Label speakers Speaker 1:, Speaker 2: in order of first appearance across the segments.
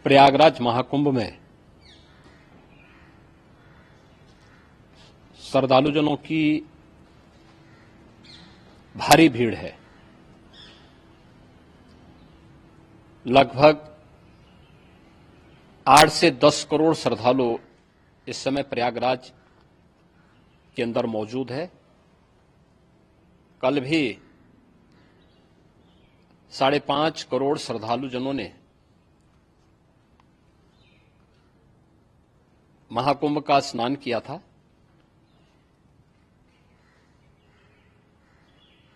Speaker 1: प्रयागराज महाकुंभ में श्रद्धालुजनों की भारी भीड़ है। लगभग 8 से 10 करोड़ श्रद्धालु इस समय प्रयागराज के अंदर मौजूद है। कल भी 5.5 करोड़ श्रद्धालुजनों ने महाकुंभ का स्नान किया था।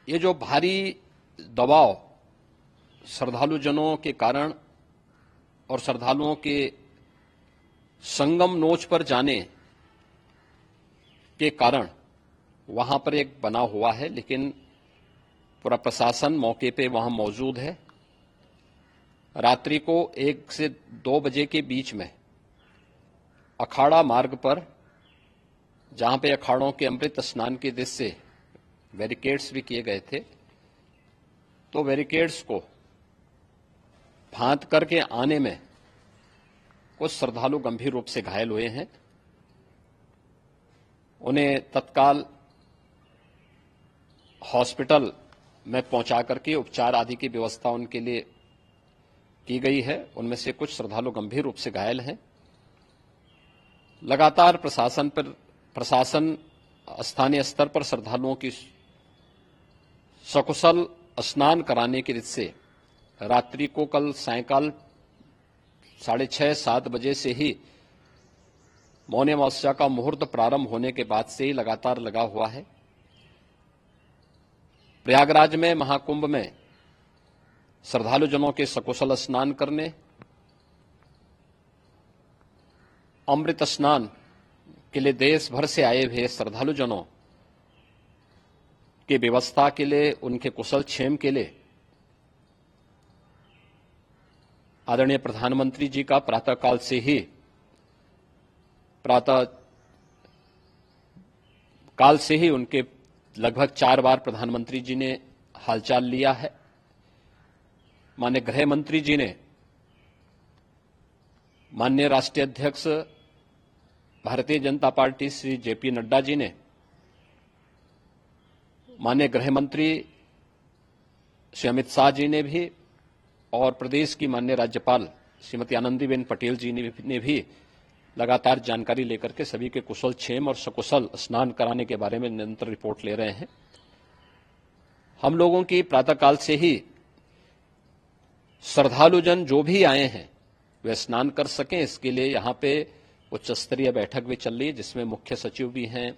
Speaker 1: ये जो भारी दबाव श्रद्धालुजनों के कारण और श्रद्धालुओं के संगम नोच पर जाने के कारण वहां पर एक बना हुआ है, लेकिन पूरा प्रशासन मौके पे वहां मौजूद है। रात्रि को 1 से 2 बजे के बीच में अखाड़ा मार्ग पर, जहां पे अखाड़ों के अमृत स्नान के दृश्य से बैरिकेड्स भी किए गए थे, तो बैरिकेड्स को फांद करके आने में कुछ श्रद्धालु गंभीर रूप से घायल हुए हैं। उन्हें तत्काल हॉस्पिटल में पहुंचा करके उपचार आदि की व्यवस्था उनके लिए की गई है। उनमें से कुछ श्रद्धालु गंभीर रूप से घायल हैं। लगातार प्रशासन स्थानीय स्तर पर श्रद्धालुओं की सकुशल स्नान कराने के दृष्टि से रात्रि को कल सायंकाल 6:30-7 बजे से ही मौनी अमावस्या का मुहूर्त प्रारंभ होने के बाद से ही लगातार लगा हुआ है। प्रयागराज में महाकुंभ में श्रद्धालुजनों के सकुशल स्नान करने, अमृत स्नान के लिए देश भर से आए हुए श्रद्धालुजनों की व्यवस्था के लिए, उनके कुशल क्षेम के लिए आदरणीय प्रधानमंत्री जी का प्रातःकाल से ही उनके लगभग 4 बार प्रधानमंत्री जी ने हालचाल लिया है। माननीय गृह मंत्री जी ने, माननीय राष्ट्रीय अध्यक्ष भारतीय जनता पार्टी श्री जेपी नड्डा जी ने, माननीय गृह मंत्री श्री अमित शाह जी ने भी, और प्रदेश की माननीय राज्यपाल श्रीमती आनंदीबेन पटेल जी ने भी लगातार जानकारी लेकर के सभी के कुशल क्षेम और सकुशल स्नान कराने के बारे में निरंतर रिपोर्ट ले रहे हैं। हम लोगों की प्रातःकाल से ही श्रद्धालुजन जो भी आए हैं वे स्नान कर सकें, इसके लिए यहां पे उच्च स्तरीय बैठक भी चल रही है, जिसमें मुख्य सचिव भी हैं,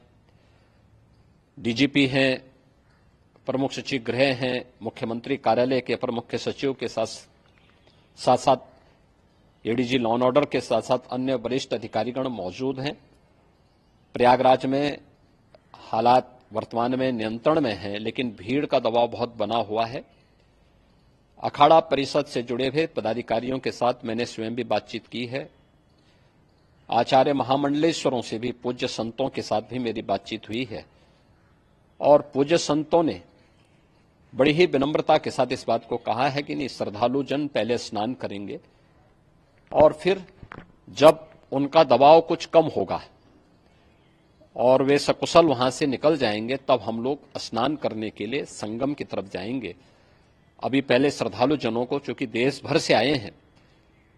Speaker 1: डीजीपी हैं, प्रमुख सचिव गृह हैं, मुख्यमंत्री कार्यालय के अपर मुख्य सचिव के साथ साथ एडीजी लॉ एंड ऑर्डर के साथ साथ अन्य वरिष्ठ अधिकारीगण मौजूद हैं। प्रयागराज में हालात वर्तमान में नियंत्रण में हैं, लेकिन भीड़ का दबाव बहुत बना हुआ है। अखाड़ा परिषद से जुड़े हुए पदाधिकारियों के साथ मैंने स्वयं भी बातचीत की है। आचार्य महामंडलेश्वरों से भी, पूज्य संतों के साथ भी मेरी बातचीत हुई है, और पूज्य संतों ने बड़ी ही विनम्रता के साथ इस बात को कहा है कि नहीं, श्रद्धालु जन पहले स्नान करेंगे और फिर जब उनका दबाव कुछ कम होगा और वे सकुशल वहां से निकल जाएंगे, तब हम लोग स्नान करने के लिए संगम की तरफ जाएंगे। अभी पहले श्रद्धालु जनों को, चूंकि देश भर से आए हैं,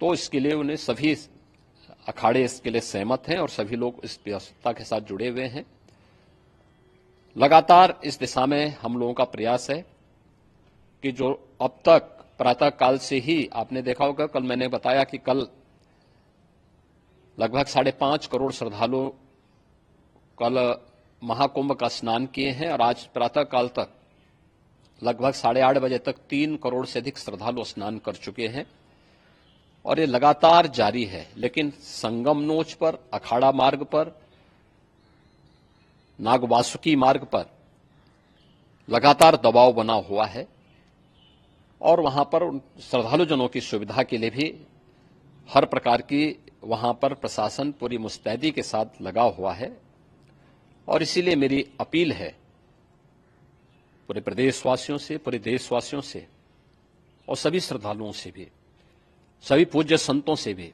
Speaker 1: तो इसके लिए उन्हें सभी अखाड़े इसके लिए सहमत हैं और सभी लोग इस व्यवस्था के साथ जुड़े हुए हैं। लगातार इस दिशा में हम लोगों का प्रयास है कि जो अब तक प्रातःकाल से ही आपने देखा होगा, कल मैंने बताया कि कल लगभग 5.5 करोड़ श्रद्धालु कल महाकुंभ का स्नान किए हैं, और आज प्रातःकाल तक लगभग 8:30 बजे तक 3 करोड़ से अधिक श्रद्धालु स्नान कर चुके हैं, और ये लगातार जारी है। लेकिन संगम नोच पर, अखाड़ा मार्ग पर, नागवासुकी मार्ग पर लगातार दबाव बना हुआ है, और वहां पर श्रद्धालुजनों की सुविधा के लिए भी हर प्रकार की वहां पर प्रशासन पूरी मुस्तैदी के साथ लगा हुआ है। और इसीलिए मेरी अपील है पूरे प्रदेशवासियों से, पूरे देशवासियों से और सभी श्रद्धालुओं से भी सभी पूज्य संतों से भी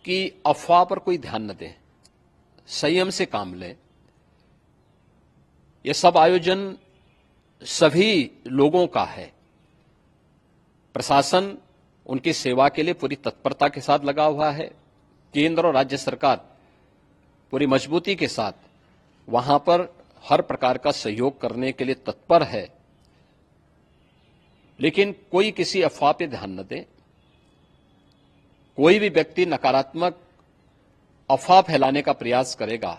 Speaker 1: कि अफवाह पर कोई ध्यान न दें, संयम से काम लें। यह सब आयोजन सभी लोगों का है। प्रशासन उनकी सेवा के लिए पूरी तत्परता के साथ लगा हुआ है। केंद्र और राज्य सरकार पूरी मजबूती के साथ वहां पर हर प्रकार का सहयोग करने के लिए तत्पर है। लेकिन कोई किसी अफवाह पे ध्यान न दे। कोई भी व्यक्ति नकारात्मक अफवाह फैलाने का प्रयास करेगा,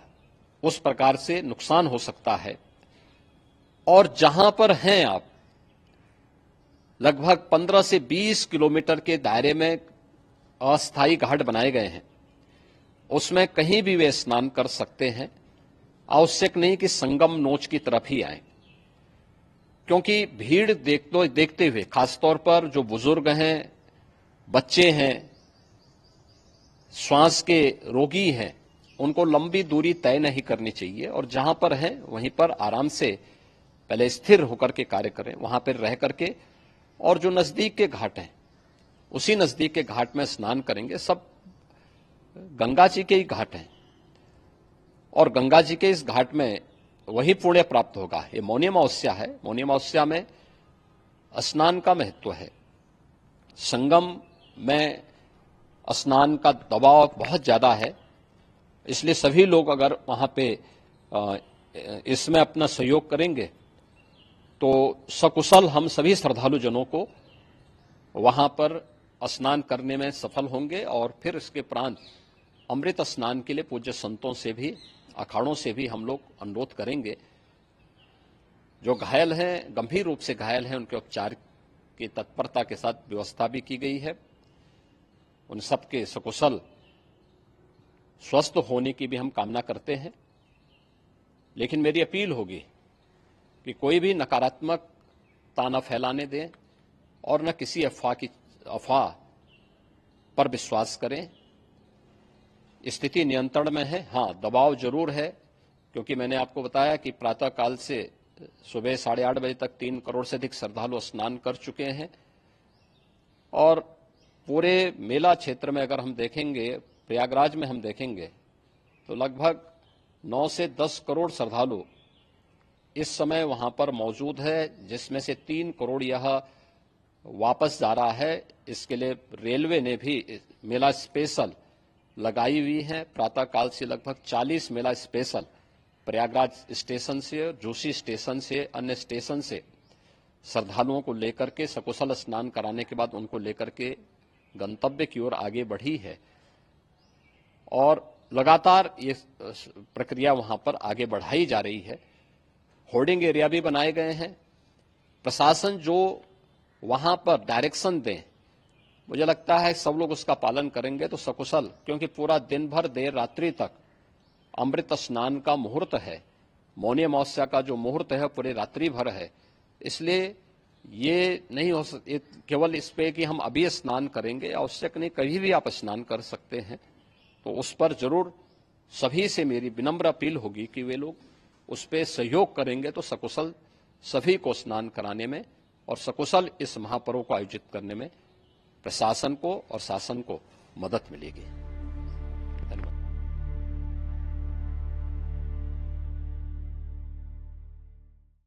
Speaker 1: उस प्रकार से नुकसान हो सकता है। और जहां पर हैं आप, लगभग 15 से 20 किलोमीटर के दायरे में अस्थायी घाट बनाए गए हैं, उसमें कहीं भी वे स्नान कर सकते हैं। आवश्यक नहीं कि संगम नोच की तरफ ही आए, क्योंकि भीड़ देखते हुए, खासतौर पर जो बुजुर्ग हैं, बच्चे हैं, श्वास के रोगी हैं, उनको लंबी दूरी तय नहीं करनी चाहिए और जहां पर हैं वहीं पर आराम से पहले स्थिर होकर के कार्य करें, वहां पर रह करके। और जो नजदीक के घाट हैं, उसी नजदीक के घाट में स्नान करेंगे। सब गंगा जी के ही घाट हैं और गंगा जी के इस घाट में वही पुण्य प्राप्त होगा। ये मौनी अमावस्या है। मौनी अमावस्या में स्नान का महत्व है। संगम में स्नान का दबाव बहुत ज्यादा है, इसलिए सभी लोग अगर वहां पे इसमें अपना सहयोग करेंगे तो सकुशल हम सभी श्रद्धालु जनों को वहां पर स्नान करने में सफल होंगे। और फिर इसके उपरांत अमृत स्नान के लिए पूज्य संतों से भी, अखाड़ों से भी हम लोग अनुरोध करेंगे। जो घायल हैं, गंभीर रूप से घायल हैं, उनके उपचार की तत्परता के साथ व्यवस्था भी की गई है। उन सबके सकुशल स्वस्थ होने की भी हम कामना करते हैं। लेकिन मेरी अपील होगी कि कोई भी नकारात्मकता न फैलाने दें और न किसी अफवाह पर विश्वास करें। स्थिति नियंत्रण में है। हाँ, दबाव जरूर है, क्योंकि मैंने आपको बताया कि प्रातः काल से सुबह 8:30 बजे तक 3 करोड़ से अधिक श्रद्धालु स्नान कर चुके हैं। और पूरे मेला क्षेत्र में अगर हम देखेंगे, प्रयागराज में हम देखेंगे तो लगभग 9 से 10 करोड़ श्रद्धालु इस समय वहां पर मौजूद है, जिसमें से 3 करोड़ यह वापस जा रहा है। इसके लिए रेलवे ने भी मेला स्पेशल लगाई हुई है। प्रातः काल से लगभग 40 मेला स्पेशल प्रयागराज स्टेशन से, जोशी स्टेशन से, अन्य स्टेशन से श्रद्धालुओं को लेकर के सकुशल स्नान कराने के बाद उनको लेकर के गंतव्य की ओर आगे बढ़ी है। और लगातार ये प्रक्रिया वहां पर आगे बढ़ाई जा रही है। होर्डिंग एरिया भी बनाए गए हैं। प्रशासन जो वहां पर डायरेक्शन दें, मुझे लगता है सब लोग उसका पालन करेंगे तो सकुशल, क्योंकि पूरा दिन भर देर रात्रि तक अमृत स्नान का मुहूर्त है। मौनी अमावस्या का जो मुहूर्त है पूरे रात्रि भर है। इसलिए ये नहीं हो केवल इस पे कि हम अभी स्नान करेंगे, आवश्यक नहीं, कभी भी आप स्नान कर सकते हैं। तो उस पर जरूर सभी से मेरी विनम्र अपील होगी कि वे लोग उस पर सहयोग करेंगे तो सकुशल सभी को स्नान कराने में और सकुशल इस महापर्व को आयोजित करने में प्रशासन को और शासन को मदद मिलेगी।